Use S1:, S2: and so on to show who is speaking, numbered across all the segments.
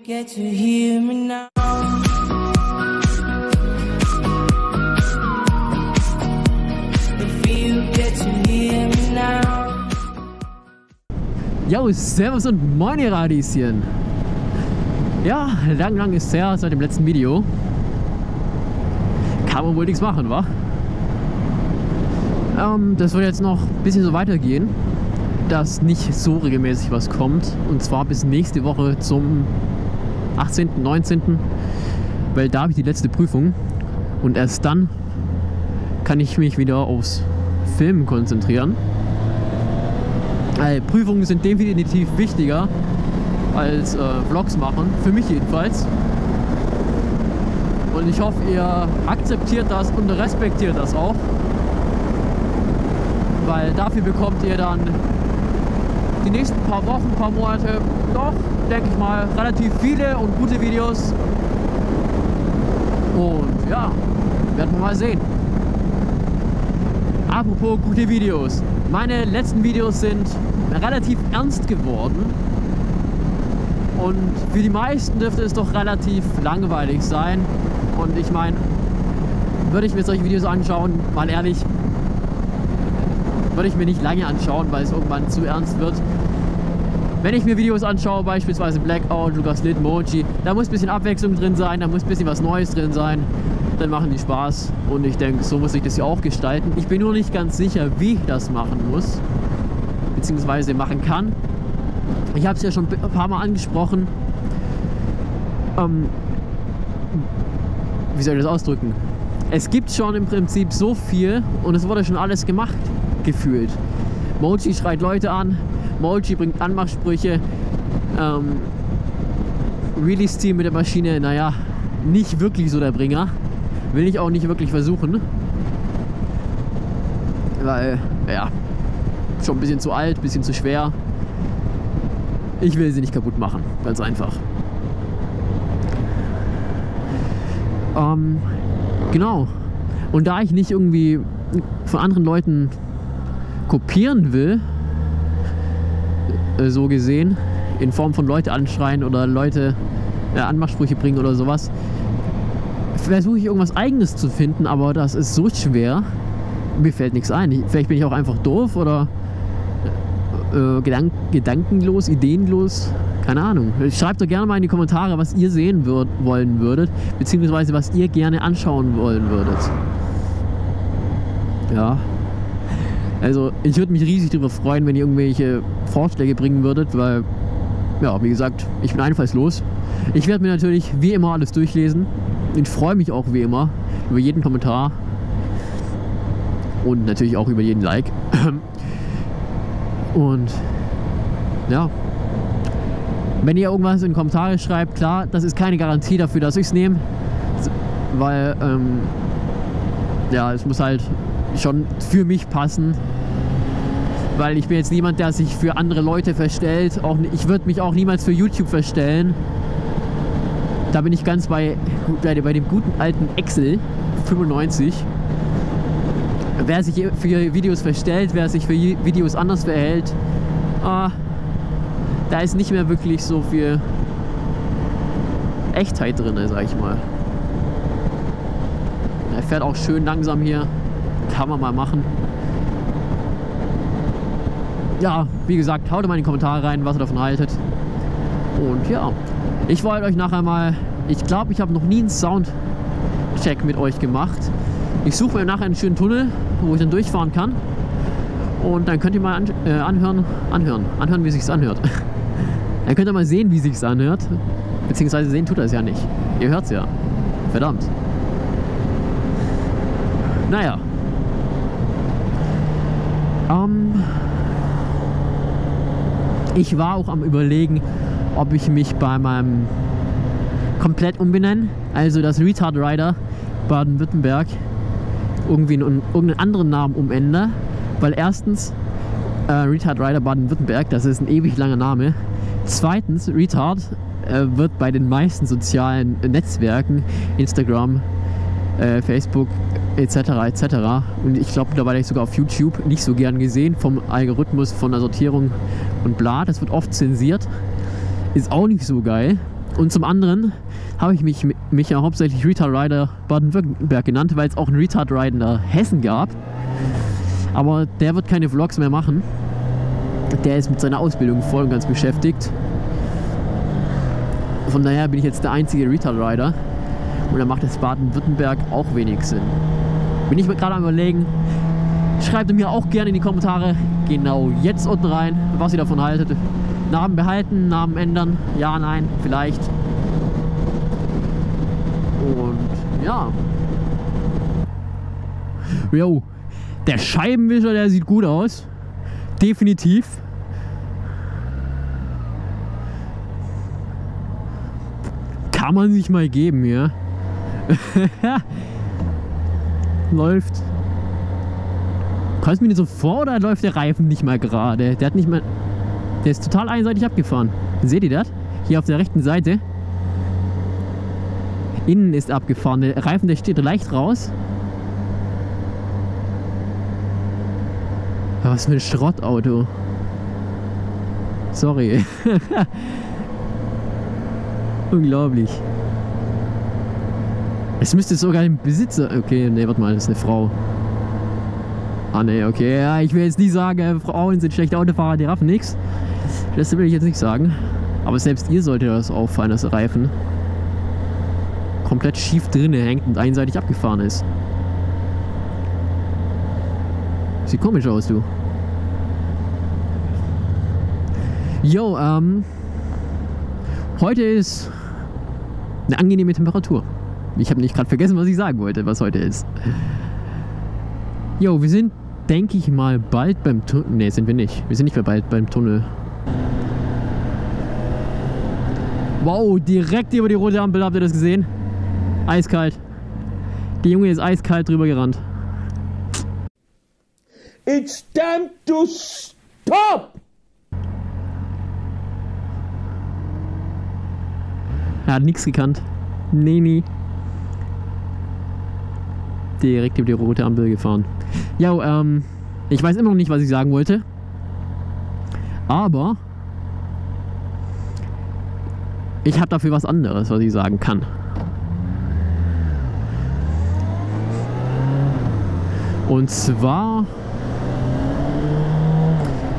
S1: get to hear me now. If you get to hear me now.
S2: Jo, servus und moin ihr Radieschen. Ja, lang ist her seit dem letzten Video. Kann man wohl nichts machen, wa? Das wird jetzt noch ein bisschen so weitergehen, dass nicht so regelmäßig was kommt. Und zwar bis nächste Woche zum 18., 19., weil da habe ich die letzte Prüfung. Und erst dann kann ich mich wieder aufs Filmen konzentrieren. Prüfungen sind definitiv wichtiger als Vlogs machen, für mich jedenfalls. Und ich hoffe, ihr akzeptiert das und respektiert das auch. Weil dafür bekommt ihr dann die nächsten paar Wochen, paar Monate doch, denke ich mal, relativ viele und gute Videos. Und ja, werden wir mal sehen. Apropos gute Videos. Meine letzten Videos sind relativ ernst geworden. Und für die meisten dürfte es doch relativ langweilig sein. Und ich meine, würde ich mir solche Videos anschauen, mal ehrlich, würde ich mir nicht lange anschauen, weil es irgendwann zu ernst wird. Wenn ich mir Videos anschaue, beispielsweise Blackout, Lukas Litt, Mochi, da muss ein bisschen Abwechslung drin sein, da muss ein bisschen was Neues drin sein. Dann machen die Spaß und ich denke, so muss ich das hier auch gestalten. Ich bin nur nicht ganz sicher, wie ich das machen muss, beziehungsweise machen kann. Ich habe es ja schon ein paar Mal angesprochen. Wie soll ich das ausdrücken? Es gibt schon im Prinzip so viel und es wurde schon alles gemacht, gefühlt. Mochi schreit Leute an, Mochi bringt Anmachsprüche, Release-Team mit der Maschine, naja, nicht wirklich so der Bringer. Will ich auch nicht wirklich versuchen. Weil, ja, schon ein bisschen zu alt, ein bisschen zu schwer. Ich will sie nicht kaputt machen, ganz einfach. Genau. Und da ich nicht irgendwie von anderen Leuten kopieren will, so gesehen, in Form von Leute anschreien oder Leute Anmachsprüche bringen oder sowas, versuche ich irgendwas Eigenes zu finden, aber das ist so schwer. Mir fällt nichts ein. Vielleicht bin ich auch einfach doof oder gedankenlos, ideenlos. Keine Ahnung. Schreibt doch gerne mal in die Kommentare, was ihr sehen wollen würdet, beziehungsweise was ihr gerne anschauen wollen würdet. Ja. Also ich würde mich riesig darüber freuen, wenn ihr irgendwelche Vorschläge bringen würdet, weil, ja, wie gesagt, ich bin einfallslos. Ich werde mir natürlich wie immer alles durchlesen. Ich freue mich auch wie immer über jeden Kommentar und natürlich auch über jeden Like. Und ja, wenn ihr irgendwas in die Kommentare schreibt, klar, das ist keine Garantie dafür, dass ich es nehme, weil ja, es muss halt schon für mich passen, weil ich bin jetzt niemand, der sich für andere Leute verstellt. Ich würde mich auch niemals für YouTube verstellen. Da bin ich ganz bei dem guten alten Excel 95. Wer sich für Videos verstellt, wer sich für Videos anders verhält, da ist nicht mehr wirklich so viel Echtheit drin, sag ich mal. Er fährt auch schön langsam hier. Kann man mal machen. Ja, wie gesagt, haut mal in die Kommentare rein, was ihr davon haltet. Und ja, ich wollte euch nachher mal, ich glaube, ich habe noch nie einen Soundcheck mit euch gemacht. Ich suche mir nachher einen schönen Tunnel, wo ich dann durchfahren kann. Und dann könnt ihr mal anhören, wie sich's anhört. Dann könnt ihr mal sehen, wie sich's anhört. Beziehungsweise sehen tut er es ja nicht. Ihr hört's ja. Verdammt. Naja. Ich war auch am Überlegen, ob ich mich bei meinem komplett umbenenne, also das Retard Rider Baden-Württemberg, irgendwie in irgendeinen anderen Namen umändere, weil erstens Retard Rider Baden-Württemberg, das ist ein ewig langer Name. Zweitens, Retard wird bei den meisten sozialen Netzwerken, Instagram, Facebook etc. und ich glaube mittlerweile sogar auf YouTube nicht so gern gesehen vom Algorithmus, von der Sortierung und bla. Das wird oft zensiert, ist auch nicht so geil. Und zum anderen habe ich mich ja hauptsächlich Retard Rider Baden-Württemberg genannt, weil es auch einen Retard Rider Hessen gab. Aber der wird keine Vlogs mehr machen. Der ist mit seiner Ausbildung voll und ganz beschäftigt. Von daher bin ich jetzt der einzige Retard Rider. Und da macht das Baden-Württemberg auch wenig Sinn. Bin ich mir gerade am Überlegen. Schreibt mir auch gerne in die Kommentare genau jetzt unten rein, was ihr davon haltet. Namen behalten, Namen ändern, ja, nein, vielleicht. Und ja. Jo, der Scheibenwischer, der sieht gut aus. Definitiv. Kann man sich mal geben, ja. Läuft. Kommt mir nicht so vor, oder läuft der Reifen nicht mal gerade? Der hat nicht mal. Der ist total einseitig abgefahren. Seht ihr das? Hier auf der rechten Seite. Innen ist abgefahren. Der Reifen, der steht leicht raus. Was für ein Schrottauto. Sorry. Unglaublich. Es müsste sogar ein Besitzer. Okay, ne, warte mal, das ist eine Frau. Ah ne, okay, ja, ich will jetzt nicht sagen, Frauen sind schlechte Autofahrer, die raffen nichts. Das will ich jetzt nicht sagen. Aber selbst ihr solltet das auffallen, dass der Reifen komplett schief drinne hängt und einseitig abgefahren ist. Sieht komisch aus, du. Jo, heute ist eine angenehme Temperatur. Ich habe nicht gerade vergessen, was ich sagen wollte, was heute ist. Jo, wir sind, denke ich mal, bald beim Tunnel. Ne, sind wir nicht. Wir sind nicht mehr bald beim Tunnel. Wow, direkt über die rote Ampel, habt ihr das gesehen? Eiskalt. Die Junge ist eiskalt drüber gerannt.
S3: It's time to stop!
S2: Er hat nichts gekannt. Nee, nie. Direkt über die rote Ampel gefahren. Ja, ich weiß immer noch nicht, was ich sagen wollte. Aber ich habe dafür was anderes, was ich sagen kann. Und zwar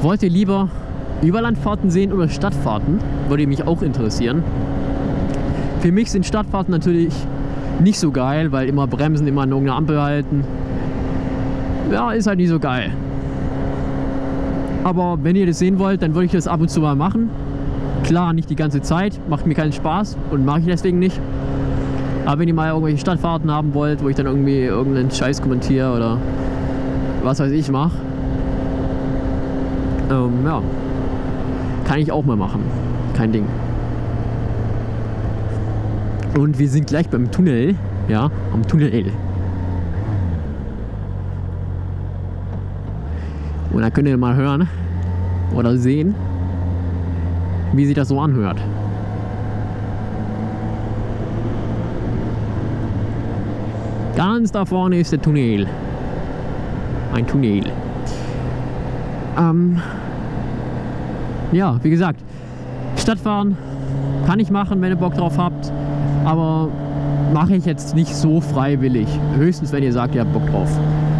S2: wollt ihr lieber Überlandfahrten sehen oder Stadtfahrten? Würde mich auch interessieren. Für mich sind Stadtfahrten natürlich nicht so geil, weil immer bremsen, immer an irgendeiner Ampel halten. Ja, ist halt nicht so geil. Aber wenn ihr das sehen wollt, dann würde ich das ab und zu mal machen. Klar, nicht die ganze Zeit, macht mir keinen Spaß und mache ich deswegen nicht. Aber wenn ihr mal irgendwelche Stadtfahrten haben wollt, wo ich dann irgendwie irgendeinen Scheiß kommentiere oder was weiß ich mache, ja, kann ich auch mal machen. Kein Ding. Und wir sind gleich beim Tunnel, ja, am Tunnel. Und da könnt ihr mal hören oder sehen, wie sich das so anhört. Ganz da vorne ist der Tunnel. Ein Tunnel. Ja, wie gesagt, Stadtfahren kann ich machen, wenn ihr Bock drauf habt. Aber mache ich jetzt nicht so freiwillig. Höchstens, wenn ihr sagt, ihr habt Bock drauf.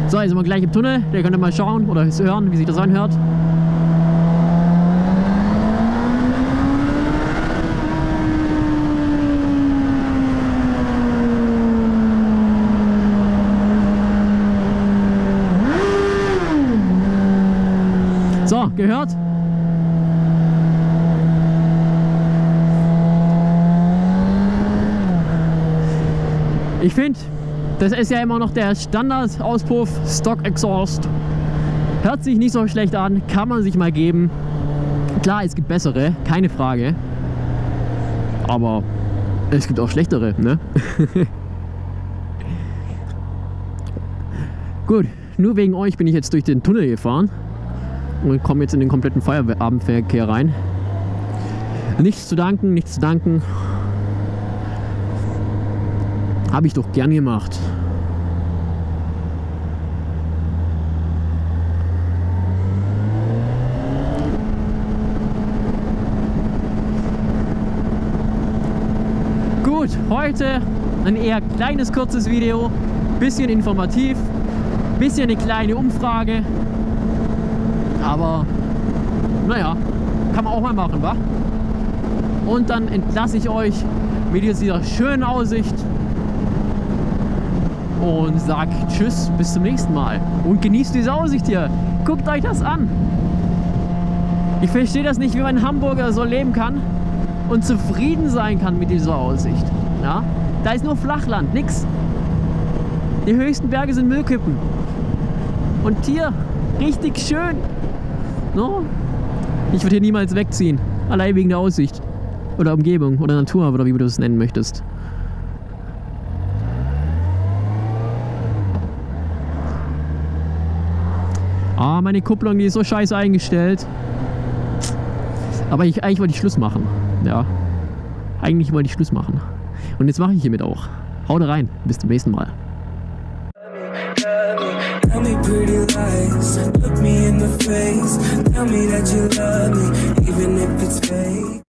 S2: So, jetzt sind wir gleich im Tunnel. Da könnt ihr mal schauen oder hören, wie sich das anhört. So, gehört? Ich finde, das ist ja immer noch der Standard-Auspuff, Stock Exhaust. Hört sich nicht so schlecht an, kann man sich mal geben. Klar, es gibt bessere, keine Frage. Aber es gibt auch schlechtere, ne? Gut, nur wegen euch bin ich jetzt durch den Tunnel gefahren und komme jetzt in den kompletten Feierabendverkehr rein. Nichts zu danken, nichts zu danken. Habe ich doch gern gemacht. Gut, heute ein eher kleines, kurzes Video, bisschen informativ, bisschen eine kleine Umfrage, aber naja, kann man auch mal machen, wa? Und dann entlasse ich euch mit dieser schönen Aussicht und sag tschüss, bis zum nächsten Mal und genießt diese Aussicht hier. Guckt euch das an. Ich verstehe das nicht, wie man in Hamburger so leben kann und zufrieden sein kann mit dieser Aussicht. Ja? Da ist nur Flachland, nix. Die höchsten Berge sind Müllkippen. Und hier, richtig schön. No? Ich würde hier niemals wegziehen. Allein wegen der Aussicht. Oder Umgebung oder Natur oder wie du es nennen möchtest. Ah, meine Kupplung, die ist so scheiße eingestellt. Aber eigentlich wollte ich Schluss machen. Ja. Eigentlich wollte ich Schluss machen. Und jetzt mache ich hiermit auch. Haut rein. Bis zum nächsten Mal.
S1: Tell me pretty lies, look me in the face. Tell me that you love me, even if it's fake.